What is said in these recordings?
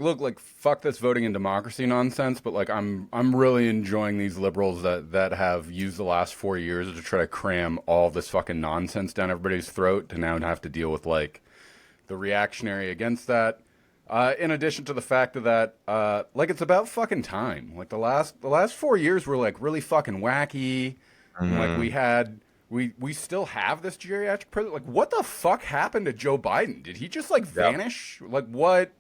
Look, like fuck this voting in democracy nonsense, but like I'm really enjoying these liberals that have used the last 4 years to try to cram all this fucking nonsense down everybody's throat to now have to deal with like the reactionary against that. In addition to the fact that like it's about fucking time. Like the last 4 years were like really fucking wacky. And like Hmm. we still have this geriatric president. Like what the fuck happened to Joe Biden? Did he just like Yep. vanish? Like what?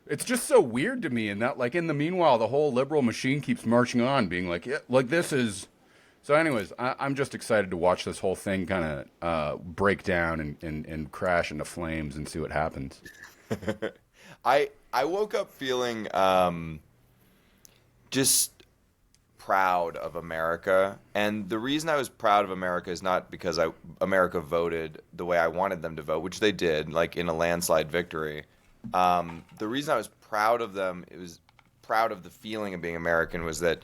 It's just so weird to me, and that like in the meanwhile, the whole liberal machine keeps marching on, being like, yeah, like this is. So, anyways, I'm just excited to watch this whole thing kind of break down and crash into flames and see what happens. I woke up feeling just proud of America. And the reason I was proud of America is not because America voted the way I wanted them to vote, which they did, like in a landslide victory. The reason I was proud of them, it was proud of the feeling of being American, was that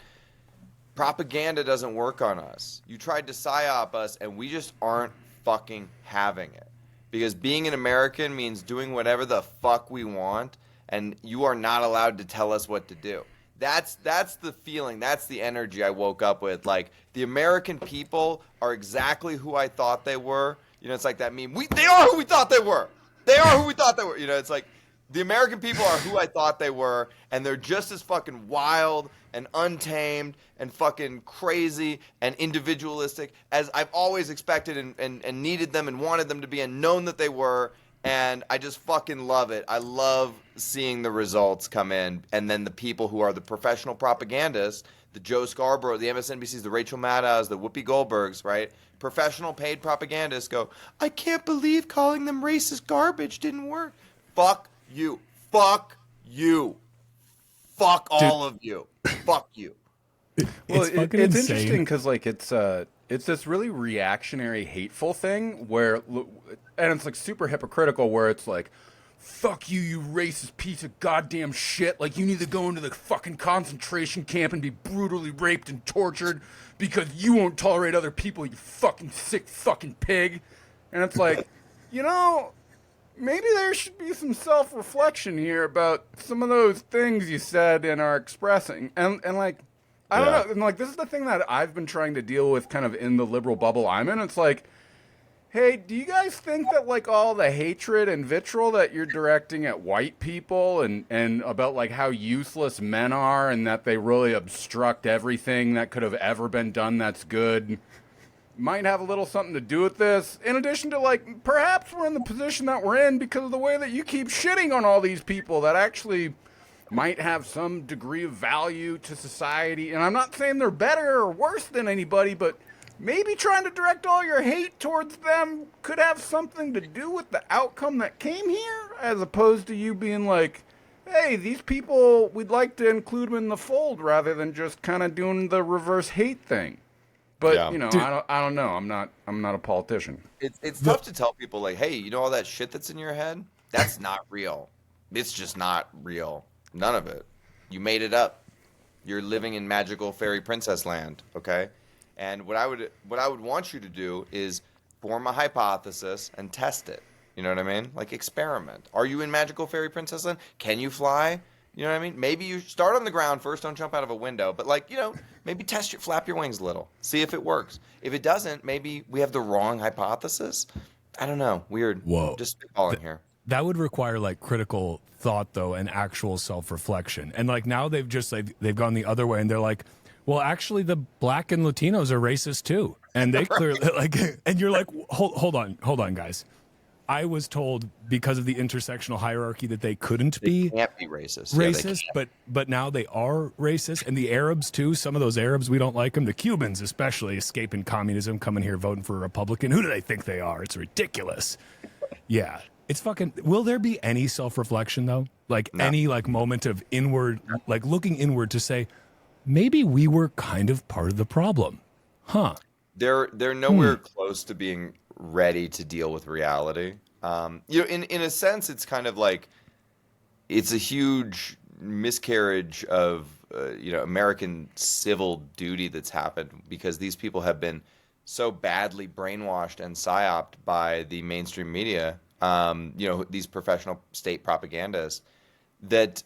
propaganda doesn't work on us. You tried to psyop us, and we just aren't fucking having it. Because being an American means doing whatever the fuck we want, and you are not allowed to tell us what to do. That's the feeling. That's the energy I woke up with. Like the American people are exactly who I thought they were. You know, it's like that meme. They are who we thought they were. They are who we thought they were. You know, it's like the American people are who I thought they were, and they're just as fucking wild and untamed and fucking crazy and individualistic as I've always expected and needed them and wanted them to be and known that they were. And I just fucking love it. I love seeing the results come in. And then the people who are the professional propagandists, the Joe Scarborough, the MSNBCs, the Rachel Maddows, the Whoopi Goldbergs, right? Professional paid propagandists go, I can't believe calling them racist garbage didn't work. Fuck you. Fuck you. Fuck Dude, all of you. Fuck you. Well, it's fucking it's insane. interesting because like it's this really reactionary, hateful thing where, and it's like super hypocritical where it's like, fuck you, you racist piece of goddamn shit. Like you need to go into the fucking concentration camp and be brutally raped and tortured because you won't tolerate other people, you fucking sick fucking pig. And it's like, you know, maybe there should be some self-reflection here about some of those things you said and are expressing. And like, I don't Yeah. know. And like, this is the thing that I've been trying to deal with kind of in the liberal bubble I'm in. It's like, hey, do you guys think that like all the hatred and vitriol that you're directing at white people and about like how useless men are and that they really obstruct everything that could have ever been done that's good might have a little something to do with this? In addition to like, perhaps we're in the position that we're in because of the way that you keep shitting on all these people that actually might have some degree of value to society. And I'm not saying they're better or worse than anybody, but maybe trying to direct all your hate towards them could have something to do with the outcome that came here, as opposed to you being like, hey, these people, we'd like to include them in the fold rather than just kind of doing the reverse hate thing. But Yeah. you know, Dude, I don't know. I'm not a politician. It's the tough to tell people like, hey, you know all that shit that's in your head? That's not real. It's just not real. None of it. You made it up. You're living in magical fairy princess land, okay? And what I would want you to do is form a hypothesis and test it. You know what I mean? Like experiment. Are you in magical fairy princess land? Can you fly? You know what I mean? Maybe you start on the ground first, don't jump out of a window, but like, maybe flap your wings a little. See if it works. If it doesn't, maybe we have the wrong hypothesis. I don't know. Weird. whoa. Just spitballing here. That would require like critical thought though and actual self-reflection. And like now they've gone the other way and they're like, well, actually the black and Latinos are racist too. And they clearly like and you're like, hold on, guys. I was told because of the intersectional hierarchy that they couldn't They be can't be racist. Yeah, they racist, can't. but now they are racist, and the Arabs too. Some of those Arabs, we don't like them. The Cubans, especially, escaping communism, coming here voting for a Republican. Who do they think they are? It's ridiculous. Yeah, it's fucking. Will there be any self-reflection though? Like No. any like moment of inward, like looking inward to say, maybe we were kind of part of the problem, huh? They're nowhere close to being ready to deal with reality. In a sense, it's kind of like it's a huge miscarriage of American civil duty that's happened because these people have been so badly brainwashed and psyoped by the mainstream media. These professional state propagandists that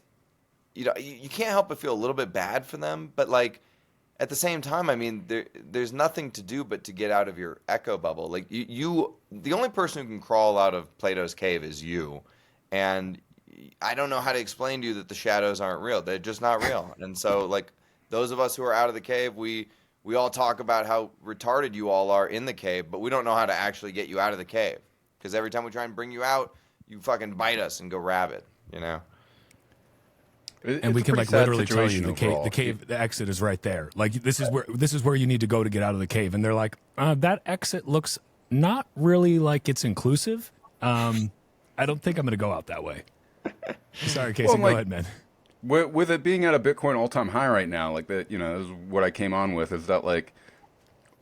you can't help but feel a little bit bad for them, but like at the same time, I mean, there's nothing to do but to get out of your echo bubble. Like the only person who can crawl out of Plato's cave is you, and I don't know how to explain to you that the shadows aren't real. They're just not real. And so, like, those of us who are out of the cave, we all talk about how retarded you all are in the cave, but we don't know how to actually get you out of the cave. Because every time we try and bring you out, you fucking bite us and go rabid, you know? And we can like literally tell you the cave, the exit is right there. Like this is where you need to go to get out of the cave. And they're like, that exit looks not really like it's inclusive. I don't think I'm going to go out that way. Sorry, Casey, go ahead, man. With it being at a Bitcoin all-time high right now, like that, you know, this is what I came on with, is that like,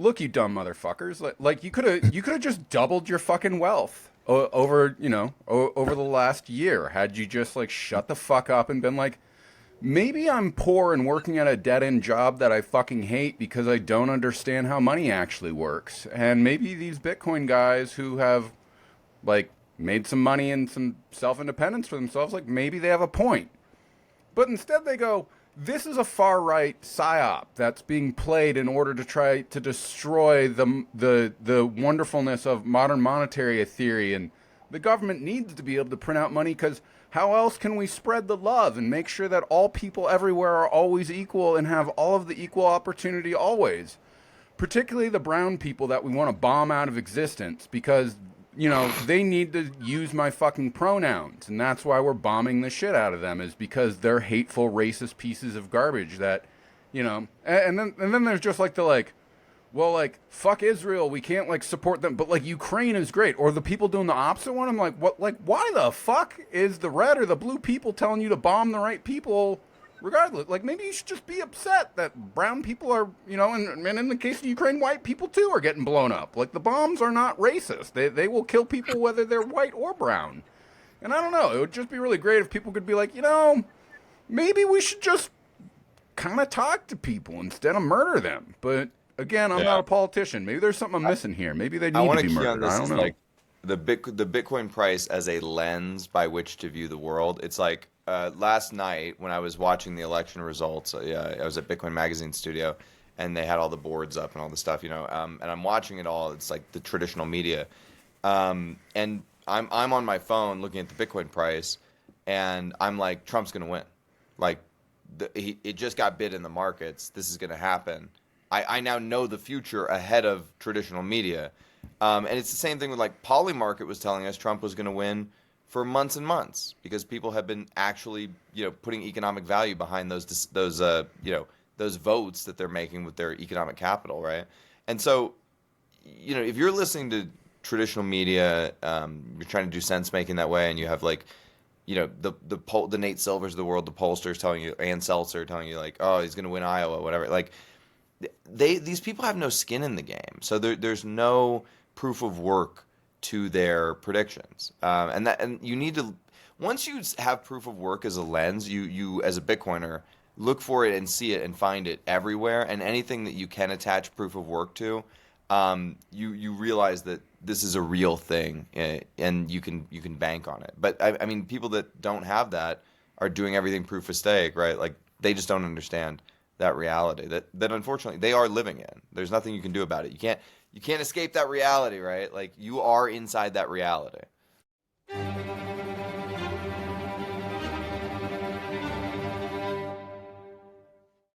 look, you dumb motherfuckers, like you could have just doubled your fucking wealth over, you know, over the last year had you just like shut the fuck up and been like, maybe I'm poor and working at a dead-end job that I fucking hate because I don't understand how money actually works, and maybe these Bitcoin guys who have like made some money and some self-independence for themselves, like maybe they have a point. But instead they go, this is a far-right psyop that's being played in order to try to destroy the wonderfulness of modern monetary theory, and the government needs to be able to print out money because how else can we spread the love and make sure that all people everywhere are always equal and have all of the equal opportunity always? Particularly the brown people that we want to bomb out of existence because, you know, they need to use my fucking pronouns, and that's why we're bombing the shit out of them, is because they're hateful, racist pieces of garbage that, you know, and then there's just like the like, well, like, fuck Israel, we can't like support them, but like Ukraine is great, or the people doing the opposite one. I'm like, what? Like, why the fuck is the red or the blue people telling you to bomb the right people? Regardless, like maybe you should just be upset that brown people are, you know, and in the case of Ukraine, white people too are getting blown up. Like the bombs are not racist; they will kill people whether they're white or brown. And I don't know, it would just be really great if people could be like, you know, maybe we should just kind of talk to people instead of murder them. But again, I'm not a politician. Maybe there's something I'm missing here. Maybe they need to be murdered. I don't know. Like the Bitcoin price as a lens by which to view the world. It's like last night when I was watching the election results. I was at Bitcoin Magazine studio, and they had all the boards up and all the stuff, you know. And I'm watching it all. It's like the traditional media, and I'm on my phone looking at the Bitcoin price, and I'm like, Trump's gonna win. Like, it just got bid in the markets. This is gonna happen. I now know the future ahead of traditional media. And it's the same thing with like Polymarket was telling us Trump was going to win for months and months because people have been actually, you know, putting economic value behind those you know, those votes that they're making with their economic capital, right? And so, you know, if you're listening to traditional media, you're trying to do sense making that way, and you have like, you know, the Nate Silvers of the world, the pollsters telling you, Ann Seltzer telling you like, oh, he's going to win Iowa, whatever, like. These people have no skin in the game, so there's no proof of work to their predictions, and you need to, once you have proof of work as a lens, you as a Bitcoiner look for it and see it and find it everywhere, and anything that you can attach proof of work to, you realize that this is a real thing, and you can bank on it. But I mean, people that don't have that are doing everything proof of stake, right? Like they just don't understand that reality that unfortunately they are living in. There's nothing you can do about it. You can't escape that reality, right? Like you are inside that reality.